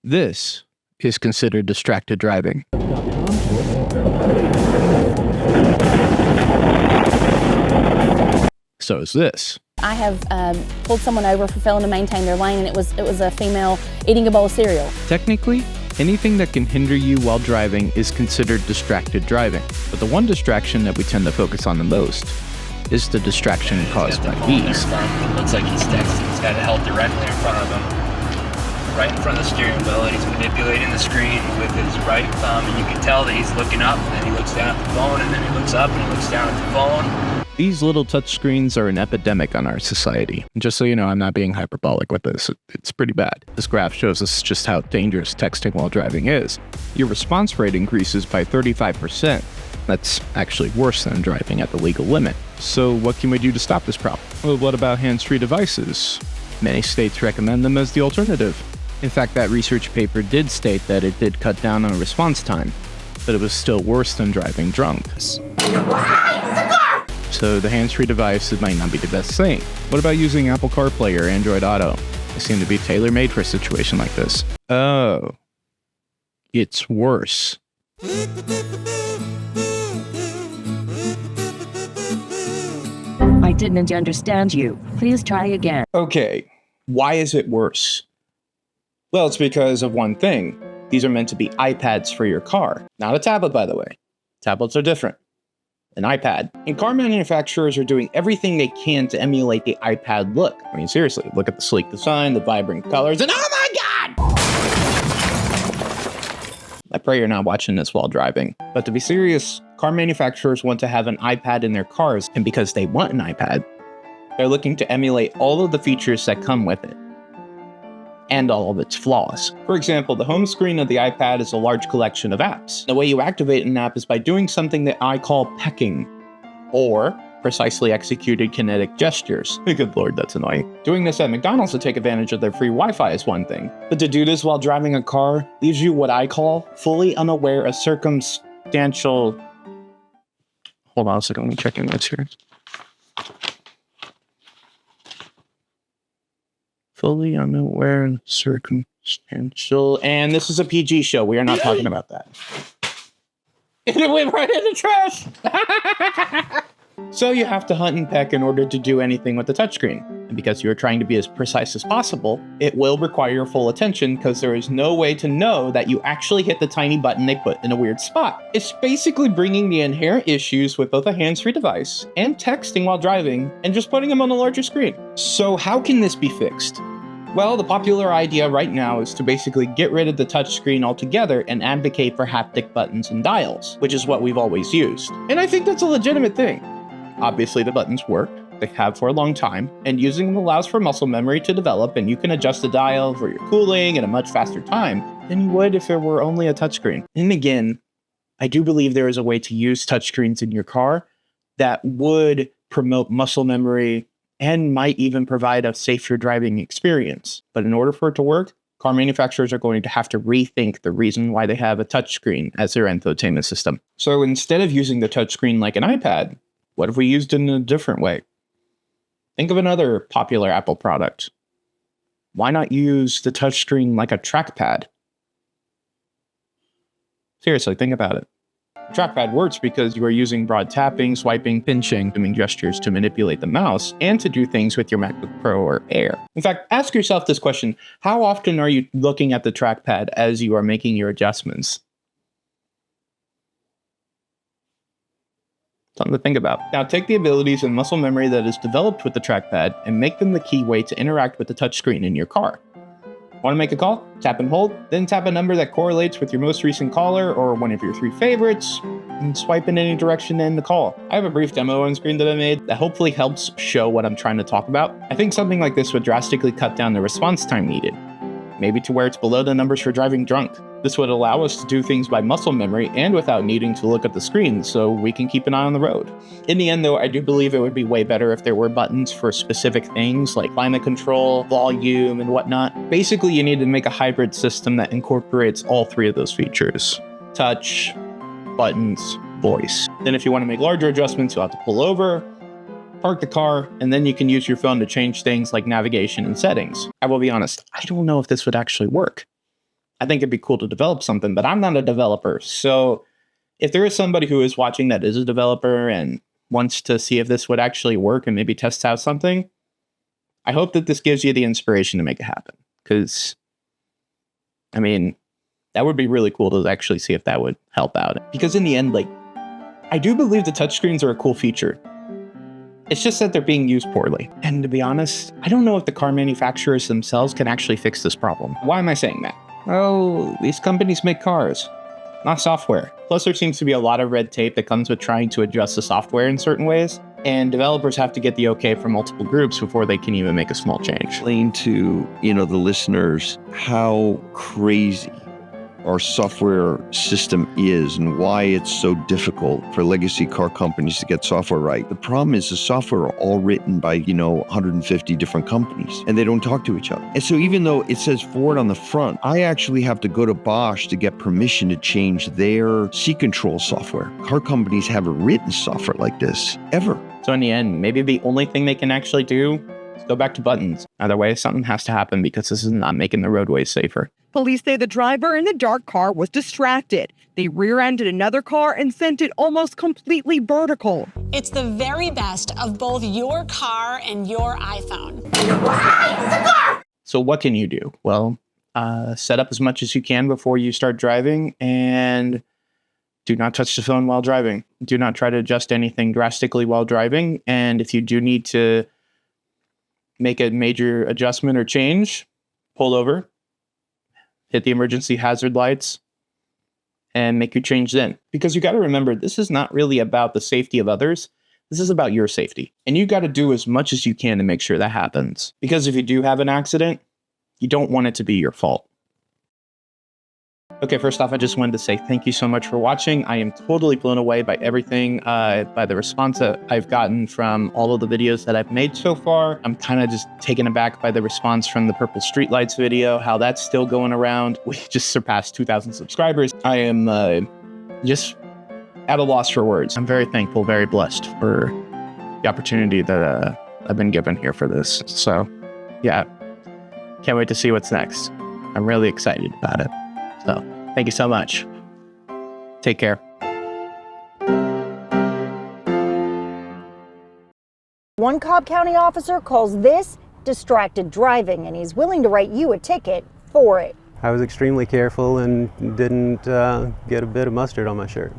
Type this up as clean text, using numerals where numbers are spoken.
This is considered distracted driving. So is this. I have pulled someone over for failing to maintain their lane, and it was a female eating a bowl of cereal. Technically, anything that can hinder you while driving is considered distracted driving. But the one distraction that we tend to focus on the most is the distraction caused by these. It looks like he's texting. He's got it held directly in front of him, right in front of the steering wheel, and he's manipulating the screen with his right thumb. And you can tell that he's looking up, and then he looks down at the phone, and then he looks up, and he looks down at the phone. These little touch screens are an epidemic on our society. And just so you know, I'm not being hyperbolic with this. It's pretty bad. This graph shows us just how dangerous texting while driving is. Your response rate increases by 35%. That's actually worse than driving at the legal limit. So what can we do to stop this problem? Well, what about hands-free devices? Many states recommend them as the alternative. In fact, that research paper did state that it did cut down on response time, but it was still worse than driving drunk. So the hands-free device, it might not be the best thing. What about using Apple CarPlay or Android Auto? They seem to be tailor-made for a situation like this. Oh, it's worse. I didn't understand you. Please try again. Okay, why is it worse? Well, it's because of one thing. These are meant to be iPads for your car. Not a tablet, by the way. Tablets are different. An iPad. And car manufacturers are doing everything they can to emulate the iPad look. I mean, seriously, look at the sleek design, the vibrant colors, and oh my God! I pray you're not watching this while driving. But to be serious, car manufacturers want to have an iPad in their cars, and because they want an iPad, they're looking to emulate all of the features that come with it, and all of its flaws. For example, the home screen of the iPad is a large collection of apps. The way you activate an app is by doing something that I call pecking, or precisely executed kinetic gestures. Good lord, that's annoying. Doing this at McDonald's to take advantage of their free Wi-Fi is one thing, but to do this while driving a car leaves you what I call fully unaware of circumstantial... Hold on a second, let me check in this here. Fully unaware and circumstantial. And this is a PG show. We are not talking about that. It went right in the trash. So you have to hunt and peck in order to do anything with the touchscreen. And because you are trying to be as precise as possible, it will require your full attention because there is no way to know that you actually hit the tiny button they put in a weird spot. It's basically bringing the inherent issues with both a hands-free device and texting while driving and just putting them on a larger screen. So how can this be fixed? Well, the popular idea right now is to basically get rid of the touchscreen altogether and advocate for haptic buttons and dials, which is what we've always used. And I think that's a legitimate thing. Obviously, the buttons work. They have for a long time, and using them allows for muscle memory to develop, and you can adjust the dial for your cooling at a much faster time than you would if there were only a touchscreen. And again, I do believe there is a way to use touchscreens in your car that would promote muscle memory and might even provide a safer driving experience. But in order for it to work, car manufacturers are going to have to rethink the reason why they have a touchscreen as their infotainment system. So instead of using the touchscreen like an iPad, what if we used it in a different way? Think of another popular Apple product. Why not use the touchscreen like a trackpad? Seriously, think about it. Trackpad works because you are using broad tapping, swiping, pinching, doing gestures to manipulate the mouse and to do things with your MacBook Pro or Air. In fact, ask yourself this question: how often are you looking at the trackpad as you are making your adjustments? Something to think about. Now take the abilities and muscle memory that is developed with the trackpad and make them the key way to interact with the touchscreen in your car. Want to make a call? Tap and hold, then tap a number that correlates with your most recent caller or one of your 3 favorites, and swipe in any direction to end the call. I have a brief demo on screen that I made that hopefully helps show what I'm trying to talk about. I think something like this would drastically cut down the response time needed, maybe to where it's below the numbers for driving drunk. This would allow us to do things by muscle memory and without needing to look at the screen, so we can keep an eye on the road. In the end though, I do believe it would be way better if there were buttons for specific things like climate control, volume, and whatnot. Basically, you need to make a hybrid system that incorporates all 3 of those features: touch, buttons, voice. Then if you want to make larger adjustments, you'll have to pull over, park the car, and then you can use your phone to change things like navigation and settings. I will be honest, I don't know if this would actually work. I think it'd be cool to develop something, but I'm not a developer. So if there is somebody who is watching that is a developer and wants to see if this would actually work and maybe test out something, I hope that this gives you the inspiration to make it happen. Because, I mean, that would be really cool to actually see if that would help out. Because in the end, like, I do believe the touchscreens are a cool feature. It's just that they're being used poorly. And to be honest, I don't know if the car manufacturers themselves can actually fix this problem. Why am I saying that? Well, these companies make cars, not software. Plus, there seems to be a lot of red tape that comes with trying to adjust the software in certain ways. And developers have to get the okay from multiple groups before they can even make a small change. Explain to, the listeners how crazy our software system is and why it's so difficult for legacy car companies to get software right. The problem is the software are all written by, 150 different companies, and they don't talk to each other. And so even though it says Ford on the front, I actually have to go to Bosch to get permission to change their seat control software. Car companies haven't written software like this, ever. So in the end, maybe the only thing they can actually do is go back to buttons. Either way, something has to happen because this is not making the roadways safer. Police say the driver in the dark car was distracted. They rear-ended another car and sent it almost completely vertical. It's the very best of both your car and your iPhone. So what can you do? Well, set up as much as you can before you start driving, and do not touch the phone while driving. Do not try to adjust anything drastically while driving. And if you do need to make a major adjustment or change, pull over, hit the emergency hazard lights, and make your change then. Because you got to remember, this is not really about the safety of others. This is about your safety. And you got to do as much as you can to make sure that happens. Because if you do have an accident, you don't want it to be your fault. Okay, first off, I just wanted to say thank you so much for watching. I am totally blown away by everything, by the response that I've gotten from all of the videos that I've made so far. I'm kind of just taken aback by the response from the purple streetlights video, how that's still going around. We just surpassed 2,000 subscribers. I am just at a loss for words. I'm very thankful, very blessed for the opportunity that I've been given here for this. So, yeah, can't wait to see what's next. I'm really excited about it. So, thank you so much. Take care. One Cobb County officer calls this distracted driving, and he's willing to write you a ticket for it. I was extremely careful and didn't get a bit of mustard on my shirt.